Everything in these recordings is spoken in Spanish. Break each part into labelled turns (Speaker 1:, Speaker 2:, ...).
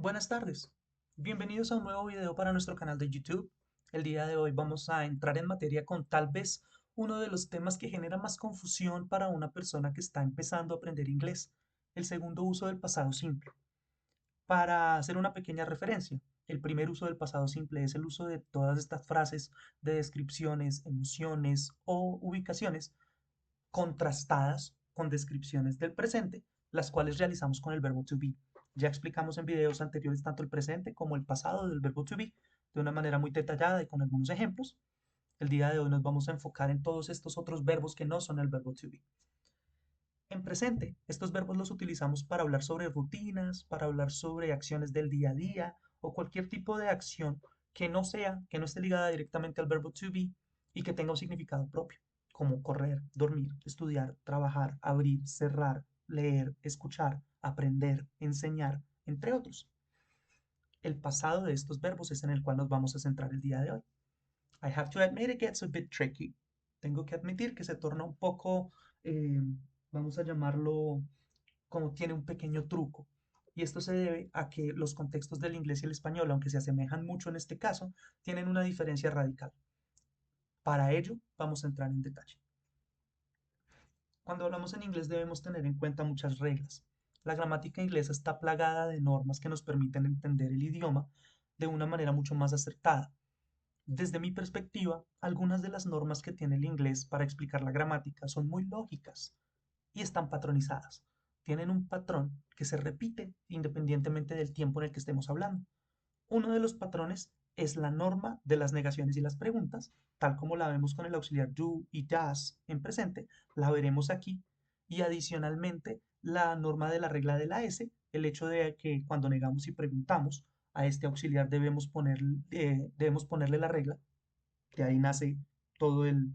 Speaker 1: Buenas tardes, bienvenidos a un nuevo video para nuestro canal de YouTube. El día de hoy vamos a entrar en materia con tal vez uno de los temas que genera más confusión para una persona que está empezando a aprender inglés, el segundo uso del pasado simple. Para hacer una pequeña referencia, el primer uso del pasado simple es el uso de todas estas frases de descripciones, emociones o ubicaciones contrastadas con descripciones del presente, las cuales realizamos con el verbo to be. Ya explicamos en videos anteriores tanto el presente como el pasado del verbo to be de una manera muy detallada y con algunos ejemplos. El día de hoy nos vamos a enfocar en todos estos otros verbos que no son el verbo to be. En presente, estos verbos los utilizamos para hablar sobre rutinas, para hablar sobre acciones del día a día o cualquier tipo de acción que no esté ligada directamente al verbo to be y que tenga un significado propio, como correr, dormir, estudiar, trabajar, abrir, cerrar, leer, escuchar, aprender, enseñar, entre otros. El pasado de estos verbos es en el cual nos vamos a centrar el día de hoy. I have to admit it gets a bit tricky. Tengo que admitir que se torna un poco, eh, vamos a llamarlo, como tiene un pequeño truco. Y esto se debe a que los contextos del inglés y el español, aunque se asemejan mucho en este caso, tienen una diferencia radical. Para ello, vamos a entrar en detalle. Cuando hablamos en inglés debemos tener en cuenta muchas reglas. La gramática inglesa está plagada de normas que nos permiten entender el idioma de una manera mucho más acertada. Desde mi perspectiva, algunas de las normas que tiene el inglés para explicar la gramática son muy lógicas y están patronizadas. Tienen un patrón que se repite independientemente del tiempo en el que estemos hablando. Uno de los patrones es la norma de las negaciones y las preguntas, tal como la vemos con el auxiliar do y does en presente, la veremos aquí. Y adicionalmente, la norma de la regla de la S, el hecho de que cuando negamos y preguntamos, a este auxiliar debemos ponerle la regla, de ahí nace todo el-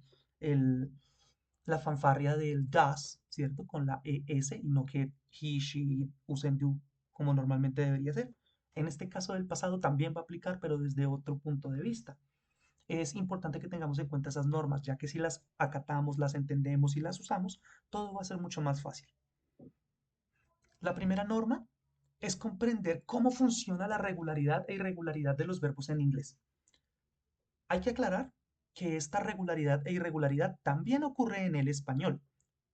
Speaker 1: la fanfarria del does, ¿cierto? Con la ES y no que he, she, it usen do como normalmente debería ser. En este caso del pasado también va a aplicar, pero desde otro punto de vista. Es importante que tengamos en cuenta esas normas, ya que si las acatamos, las entendemos y las usamos, todo va a ser mucho más fácil. La primera norma es comprender cómo funciona la regularidad e irregularidad de los verbos en inglés. Hay que aclarar que esta regularidad e irregularidad también ocurre en el español,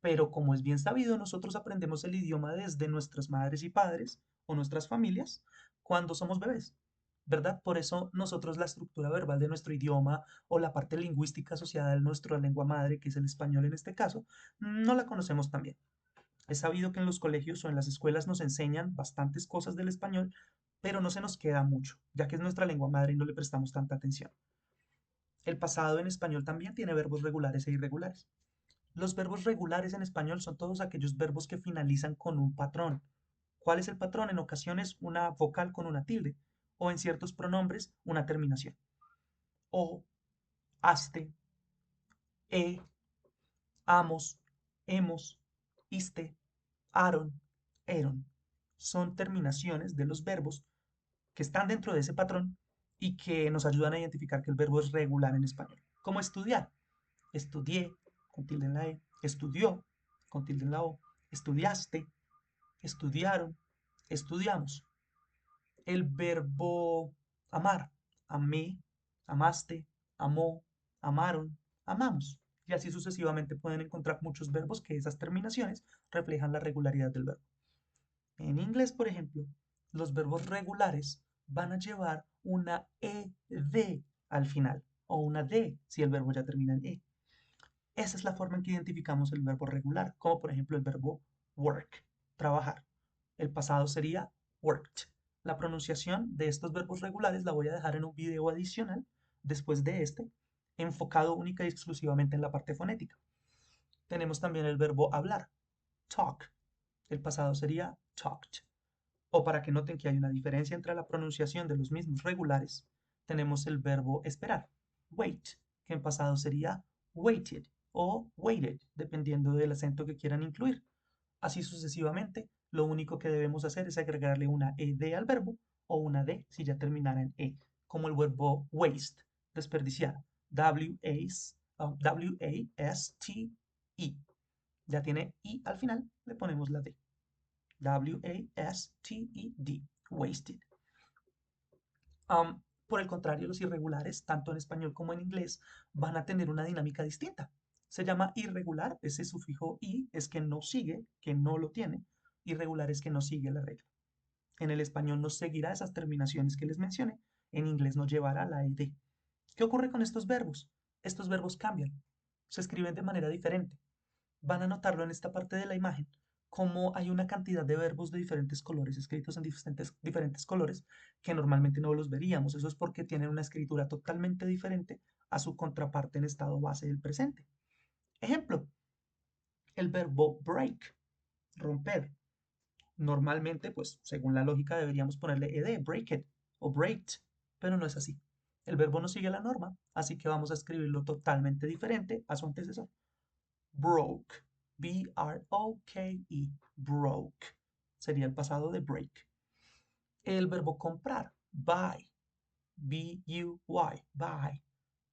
Speaker 1: pero como es bien sabido, nosotros aprendemos el idioma desde nuestras madres y padres o nuestras familias cuando somos bebés, ¿verdad? Por eso nosotros la estructura verbal de nuestro idioma o la parte lingüística asociada a nuestra lengua madre, que es el español en este caso, no la conocemos tan bien. Es sabido que en los colegios o en las escuelas nos enseñan bastantes cosas del español, pero no se nos queda mucho, ya que es nuestra lengua madre y no le prestamos tanta atención. El pasado en español también tiene verbos regulares e irregulares. Los verbos regulares en español son todos aquellos verbos que finalizan con un patrón. ¿Cuál es el patrón? En ocasiones una vocal con una tilde o en ciertos pronombres una terminación. O, aste, e, amos, hemos, iste, aron, eron. Son terminaciones de los verbos que están dentro de ese patrón y que nos ayudan a identificar que el verbo es regular en español. Como estudiar. Estudié, con tilde en la E, estudió, con tilde en la O, estudiaste, estudiaron, estudiamos. El verbo amar, amé, amaste, amó, amaron, amamos. Y así sucesivamente pueden encontrar muchos verbos que esas terminaciones reflejan la regularidad del verbo. En inglés, por ejemplo, los verbos regulares van a llevar una ed al final, o una d si el verbo ya termina en e. Esa es la forma en que identificamos el verbo regular, como por ejemplo el verbo work, trabajar. El pasado sería worked. La pronunciación de estos verbos regulares la voy a dejar en un video adicional después de este, enfocado única y exclusivamente en la parte fonética. Tenemos también el verbo hablar, talk. El pasado sería talked. O para que noten que hay una diferencia entre la pronunciación de los mismos regulares, tenemos el verbo esperar, wait, que en pasado sería waited o waited, dependiendo del acento que quieran incluir. Así sucesivamente, lo único que debemos hacer es agregarle una ed al verbo o una d si ya terminara en e, como el verbo waste, desperdiciar, W-A-S-T-E. Ya tiene i al final, le ponemos la d. W-A-S-T-E-D, wasted. Por el contrario, los irregulares, tanto en español como en inglés, van a tener una dinámica distinta. Se llama irregular, ese sufijo i es que no sigue, que no lo tiene. Irregular es que no sigue la regla. En el español no seguirá esas terminaciones que les mencioné. En inglés no llevará la ed. ¿Qué ocurre con estos verbos? Estos verbos cambian. Se escriben de manera diferente. Van a notarlo en esta parte de la imagen, como hay una cantidad de verbos de diferentes colores, escritos en diferentes colores, que normalmente no los veríamos. Eso es porque tienen una escritura totalmente diferente a su contraparte en estado base del presente. Ejemplo, el verbo break, romper. Normalmente, pues según la lógica deberíamos ponerle ed, break it o breaked, pero no es así. El verbo no sigue la norma, así que vamos a escribirlo totalmente diferente a su antecesor. Broke, B-R-O-K-E, broke. Sería el pasado de break. El verbo comprar, buy, B-U-Y, buy.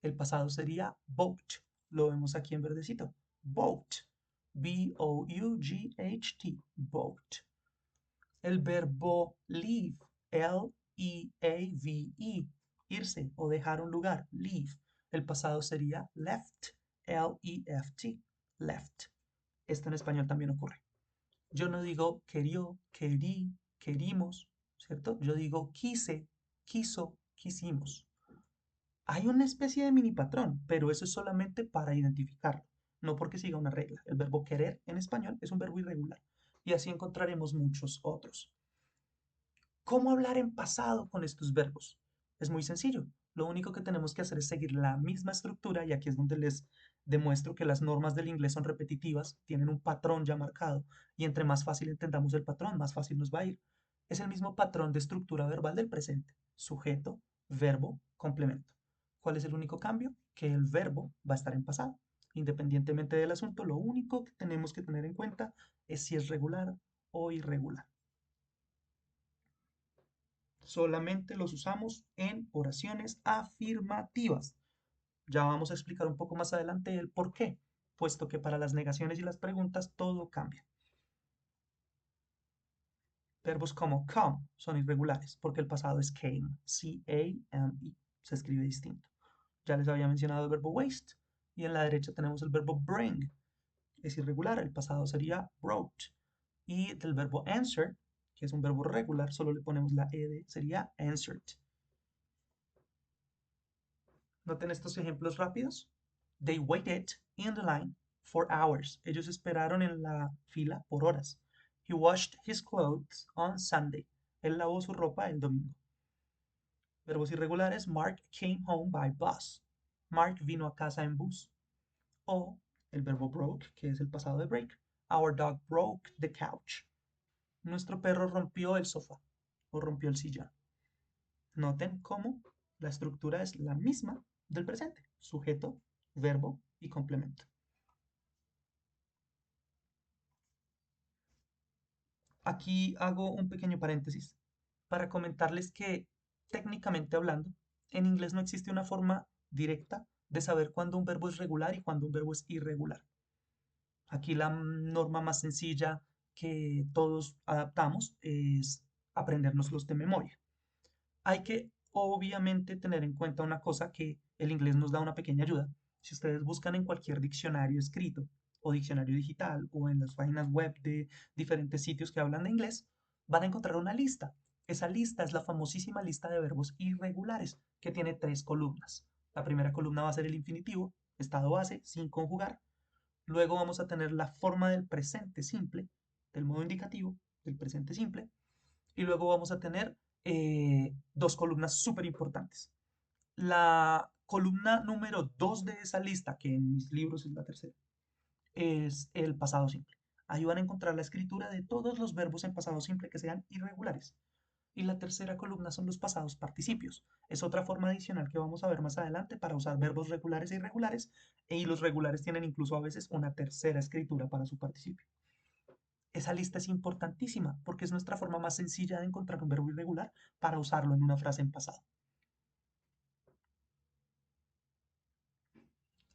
Speaker 1: El pasado sería bought. Lo vemos aquí en verdecito. Bought, B-O-U-G-H-T, bought. El verbo leave, L-E-A-V-E, irse o dejar un lugar, leave. El pasado sería left, L-E-F-T, left. Esto en español también ocurre. Yo no digo querió, querí, querimos, ¿cierto? Yo digo quise, quiso, quisimos. Hay una especie de mini patrón, pero eso es solamente para identificarlo, no porque siga una regla. El verbo querer en español es un verbo irregular y así encontraremos muchos otros. ¿Cómo hablar en pasado con estos verbos? Es muy sencillo. Lo único que tenemos que hacer es seguir la misma estructura y aquí es donde les demuestro que las normas del inglés son repetitivas, tienen un patrón ya marcado y entre más fácil entendamos el patrón, más fácil nos va a ir. Es el mismo patrón de estructura verbal del presente. Sujeto, verbo, complemento. ¿Cuál es el único cambio? Que el verbo va a estar en pasado. Independientemente del asunto, lo único que tenemos que tener en cuenta es si es regular o irregular. Solamente los usamos en oraciones afirmativas. Ya vamos a explicar un poco más adelante el por qué, puesto que para las negaciones y las preguntas todo cambia. Verbos como come son irregulares porque el pasado es came, C-A-M-E, se escribe distinto. Ya les había mencionado el verbo waste y en la derecha tenemos el verbo bring, es irregular, el pasado sería brought. Y del verbo answer, que es un verbo regular, solo le ponemos la ed, sería answered. Noten estos ejemplos rápidos. They waited in the line for hours. Ellos esperaron en la fila por horas. He washed his clothes on Sunday. Él lavó su ropa el domingo. Verbos irregulares. Mark came home by bus. Mark vino a casa en bus. O el verbo broke, que es el pasado de break. Our dog broke the couch. Nuestro perro rompió el sofá o rompió el sillón. Noten cómo la estructura es la misma del presente. Sujeto, verbo y complemento. Aquí hago un pequeño paréntesis para comentarles que, técnicamente hablando, en inglés no existe una forma directa de saber cuándo un verbo es regular y cuándo un verbo es irregular. Aquí la norma más sencilla que todos adaptamos es aprendernos de memoria. Hay que obviamente tener en cuenta una cosa que el inglés nos da una pequeña ayuda. Si ustedes buscan en cualquier diccionario escrito o diccionario digital o en las páginas web de diferentes sitios que hablan de inglés, van a encontrar una lista. Esa lista es la famosísima lista de verbos irregulares que tiene tres columnas. La primera columna va a ser el infinitivo, estado base, sin conjugar. Luego vamos a tener la forma del presente simple, del modo indicativo, del presente simple y luego vamos a tener dos columnas súper importantes. La columna número 2 de esa lista, que en mis libros es la tercera, es el pasado simple. Ahí van a encontrar la escritura de todos los verbos en pasado simple que sean irregulares. Y la tercera columna son los pasados participios. Es otra forma adicional que vamos a ver más adelante para usar verbos regulares e irregulares. Y los regulares tienen incluso a veces una tercera escritura para su participio. Esa lista es importantísima porque es nuestra forma más sencilla de encontrar un verbo irregular para usarlo en una frase en pasado.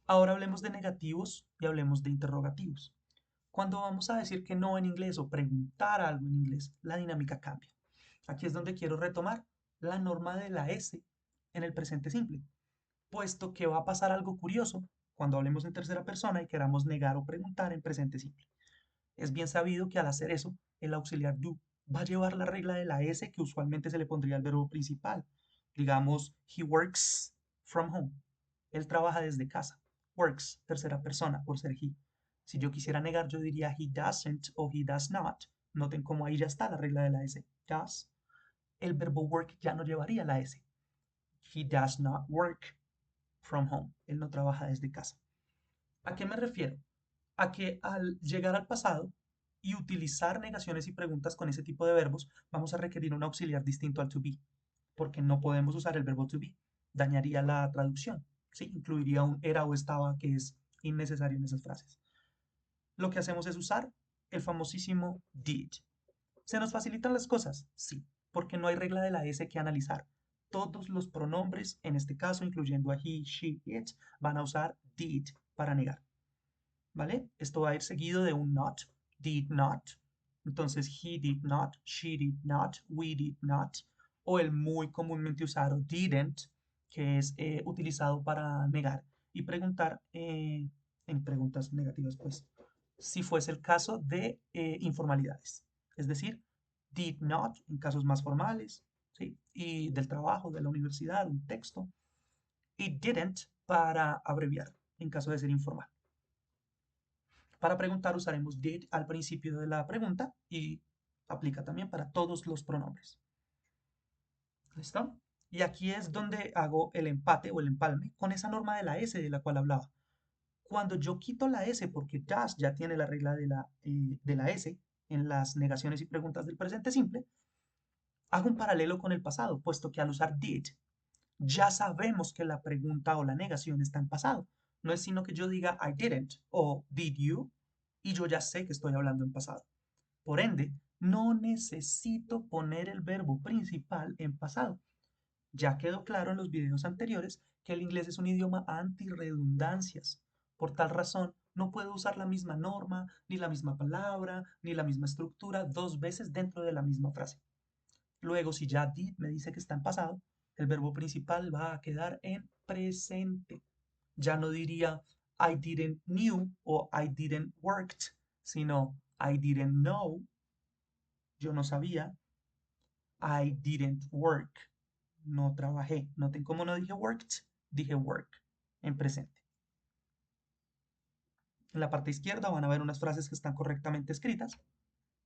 Speaker 1: Ahora hablemos de negativos y hablemos de interrogativos. Cuando vamos a decir que no en inglés o preguntar algo en inglés, la dinámica cambia. Aquí es donde quiero retomar la norma de la S en el presente simple, puesto que va a pasar algo curioso cuando hablemos en tercera persona y queramos negar o preguntar en presente simple. Es bien sabido que al hacer eso, el auxiliar do va a llevar la regla de la S que usualmente se le pondría al verbo principal. Digamos, he works from home. Él trabaja desde casa. Works, tercera persona, por ser he. Si yo quisiera negar, yo diría he doesn't o he does not. Noten cómo ahí ya está la regla de la S. Does. El verbo work ya no llevaría la S. He does not work from home. Él no trabaja desde casa. ¿A qué me refiero? A que al llegar al pasado y utilizar negaciones y preguntas con ese tipo de verbos, vamos a requerir un auxiliar distinto al to be, porque no podemos usar el verbo to be, dañaría la traducción, ¿sí? Incluiría un era o estaba que es innecesario en esas frases. Lo que hacemos es usar el famosísimo did. ¿Se nos facilitan las cosas? Sí, porque no hay regla de la S que analizar. Todos los pronombres, en este caso incluyendo a he, she, it, van a usar did para negar. ¿Vale? Esto va a ir seguido de un not, did not. Entonces, he did not, she did not, we did not. O el muy comúnmente usado didn't, que es utilizado para negar y preguntar en preguntas negativas, pues, si fuese el caso de informalidades. Es decir, did not en casos más formales, ¿sí? Y del trabajo, de la universidad, un texto. Y didn't para abreviar en caso de ser informal. Para preguntar usaremos did al principio de la pregunta y aplica también para todos los pronombres. ¿Listo? Y aquí es donde hago el empate o el empalme con esa norma de la S de la cual hablaba. Cuando yo quito la S porque does ya tiene la regla de la S en las negaciones y preguntas del presente simple, hago un paralelo con el pasado, puesto que al usar did ya sabemos que la pregunta o la negación está en pasado. No es sino que yo diga I didn't o did you y yo ya sé que estoy hablando en pasado. Por ende, no necesito poner el verbo principal en pasado. Ya quedó claro en los videos anteriores que el inglés es un idioma anti-redundancias. Por tal razón, no puedo usar la misma norma, ni la misma palabra, ni la misma estructura dos veces dentro de la misma frase. Luego, si ya did me dice que está en pasado, el verbo principal va a quedar en presente. Ya no diría I didn't knew o I didn't worked, sino I didn't know, yo no sabía, I didn't work, no trabajé. Noten cómo no dije worked, dije work, en presente. En la parte izquierda van a ver unas frases que están correctamente escritas.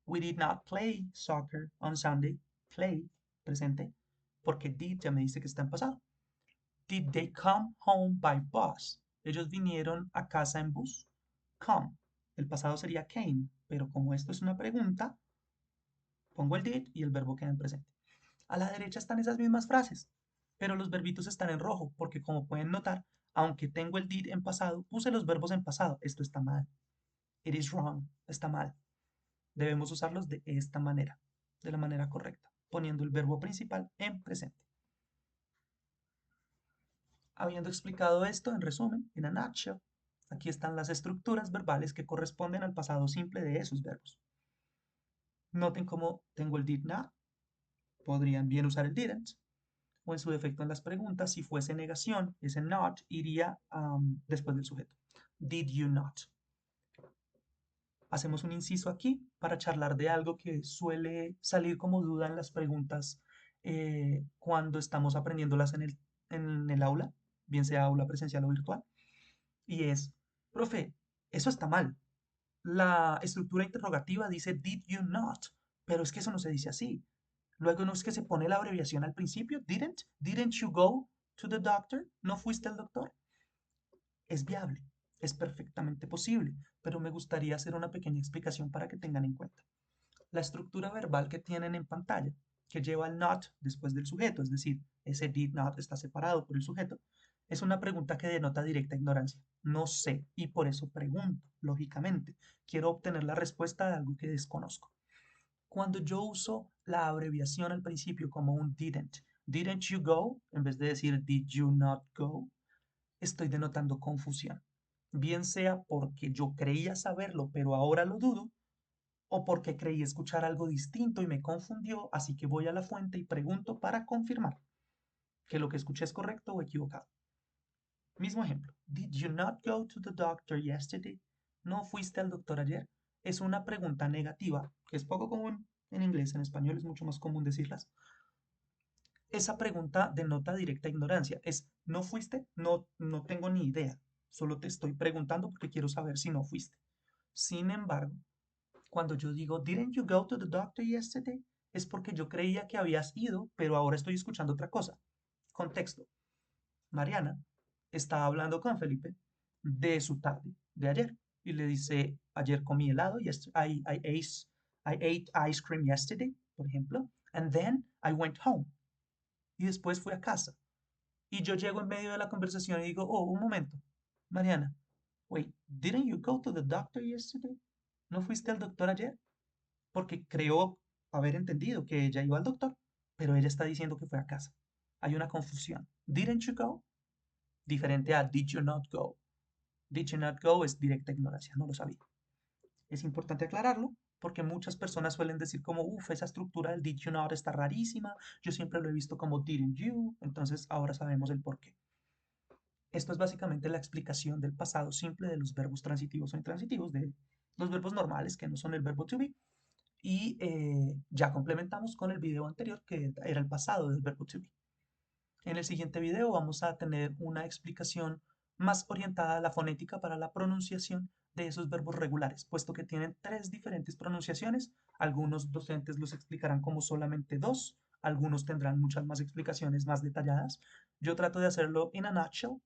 Speaker 1: We did not play soccer on Sunday. Play, presente, porque did ya me dice que está en pasado. Did they come home by bus? Ellos vinieron a casa en bus. Come. El pasado sería came, pero como esto es una pregunta, pongo el did y el verbo queda en presente. A la derecha están esas mismas frases, pero los verbitos están en rojo, porque como pueden notar, aunque tengo el did en pasado, puse los verbos en pasado. Esto está mal. It is wrong. Está mal. Debemos usarlos de esta manera, de la manera correcta, poniendo el verbo principal en presente. Habiendo explicado esto, en resumen, en a nutshell, aquí están las estructuras verbales que corresponden al pasado simple de esos verbos. Noten cómo tengo el did not, podrían bien usar el didn't, o en su defecto en las preguntas, si fuese negación, ese not iría después del sujeto. Did you not? Hacemos un inciso aquí para charlar de algo que suele salir como duda en las preguntas cuando estamos aprendiéndolas en el aula, bien sea aula presencial o virtual, y es, profe, eso está mal. La estructura interrogativa dice did you not, pero es que eso no se dice así. Luego no es que se pone la abreviación al principio, didn't you go to the doctor? ¿No fuiste al doctor? Es viable, es perfectamente posible, pero me gustaría hacer una pequeña explicación para que tengan en cuenta. La estructura verbal que tienen en pantalla, que lleva el not después del sujeto, es decir, ese did not está separado por el sujeto, es una pregunta que denota directa ignorancia. No sé y por eso pregunto, lógicamente. Quiero obtener la respuesta de algo que desconozco. Cuando yo uso la abreviación al principio como un didn't you go, en vez de decir did you not go, estoy denotando confusión. Bien sea porque yo creía saberlo, pero ahora lo dudo, o porque creí escuchar algo distinto y me confundió, así que voy a la fuente y pregunto para confirmar que lo que escuché es correcto o equivocado. Mismo ejemplo. Did you not go to the doctor yesterday? ¿No fuiste al doctor ayer? Es una pregunta negativa, que es poco común en inglés, en español es mucho más común decirlas. Esa pregunta denota directa ignorancia. Es, ¿no fuiste? No, no tengo ni idea. Solo te estoy preguntando porque quiero saber si no fuiste. Sin embargo, cuando yo digo, didn't you go to the doctor yesterday? Es porque yo creía que habías ido, pero ahora estoy escuchando otra cosa. Contexto. Mariana está hablando con Felipe de su tarde, de ayer, y le dice, ayer comí helado, I ate ice cream yesterday, por ejemplo, and then I went home, y después fui a casa. Y yo llego en medio de la conversación y digo, oh, un momento, Mariana, wait, didn't you go to the doctor yesterday? ¿No fuiste al doctor ayer? Porque creo haber entendido que ella iba al doctor, pero ella está diciendo que fue a casa. Hay una confusión. Didn't you go? Diferente a did you not go. Did you not go es directa ignorancia, no lo sabía. Es importante aclararlo porque muchas personas suelen decir como, uff, esa estructura del did you not está rarísima, yo siempre lo he visto como didn't you, entonces ahora sabemos el por qué. Esto es básicamente la explicación del pasado simple de los verbos transitivos o intransitivos, de los verbos normales que no son el verbo to be. Y ya complementamos con el video anterior que era el pasado del verbo to be. En el siguiente video vamos a tener una explicación más orientada a la fonética para la pronunciación de esos verbos regulares, puesto que tienen tres diferentes pronunciaciones. Algunos docentes los explicarán como solamente dos, algunos tendrán muchas más explicaciones más detalladas. Yo trato de hacerlo en a nutshell,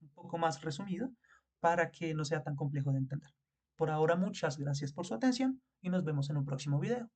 Speaker 1: un poco más resumido, para que no sea tan complejo de entender. Por ahora, muchas gracias por su atención y nos vemos en un próximo video.